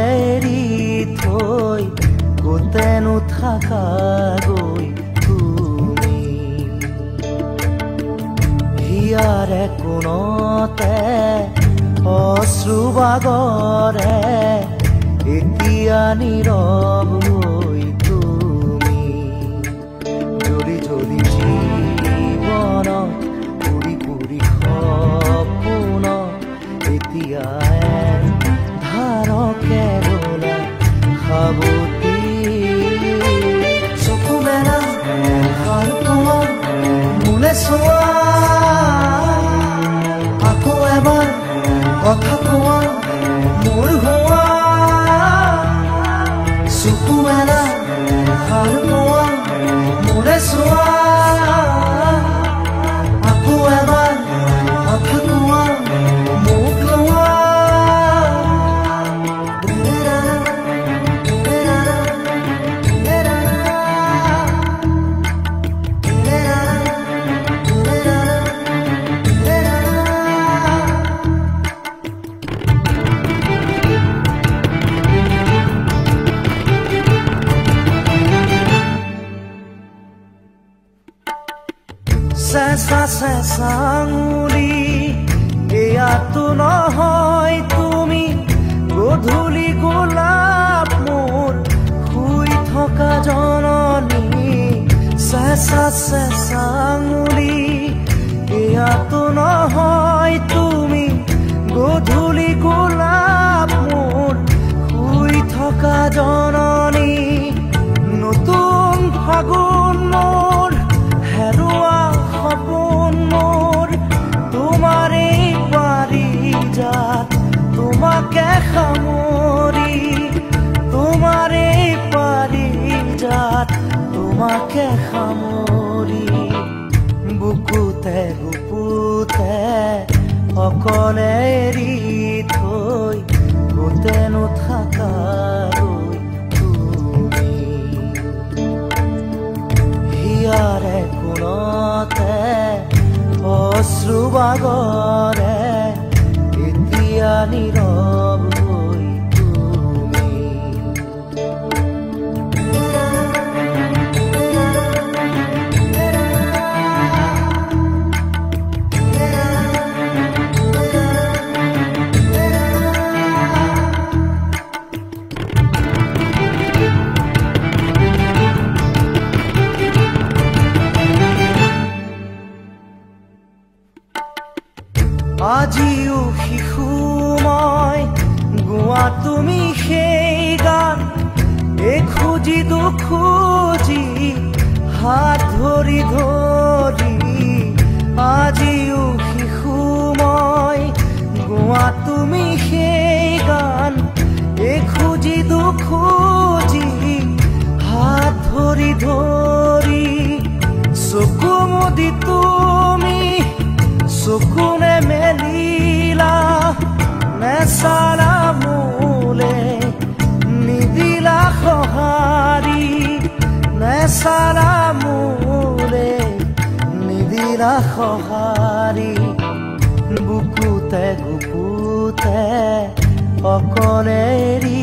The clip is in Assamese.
এৰি থৈ ক'তেনো থাকাগৈ তুমি হিয়াৰে কোণতে অশ্ৰুবাগৰে এতিয়া নীৰৱ হৈ তুমি জ্বলি জ্বলি জীৱনত পুৰি পুৰি সপোনত এতিয়া ধাৰকে গলা সাৱতি চকু মেলা সাৰ পোৱা মোলে চোৱা আকৌ এবাৰ কথা কোৱা মোৰ হোৱা চকু মেলা সাৰ পোৱা মোলে চোৱা আকৌ এবাৰ কথা কোৱা মোক লোৱা চেঁচা চেঁচা আঙুলি এয়াতো নহয় তুমি গধূলি গোলাপ মোৰ শুই থকা জননী চেঁচা চেঁচা আঙুলি এয়াতো নহয় তুমি গধূলি গোলাপ মোৰ শুই থকা জননী নতুন ফাগুন মোৰ হেৰুৱা সপোন মোৰ তোমাৰে পাৰিজাত তোমাকে সামৰি তোমাৰে পাৰিজাত তোমাকে সামৰি বুকুতে বুকুতে অকলে এৰি থৈ ক'তেনো থাকাগৈ তুমি হিয়াৰে কোণতে অশ্ৰুবাগৰে এতিয়া নীৰৱ হৈ তুমি আজিও শিশু মই গোৱা তুমি সেই গান এখুজি দুখুজি হাত ধৰি ধৰি আজিও শিশু মই গোৱা তুমি সেই গান এখুজি দুখুজি হাত ধৰি ধৰি চকু মুদি তুমি চকুনে মেলিলা নেচালা মোলে নিদিলা সঁহাৰি নেচালা মোলে নিদিলা সঁহাৰি বুকুতে গুপুতে অকলে এৰি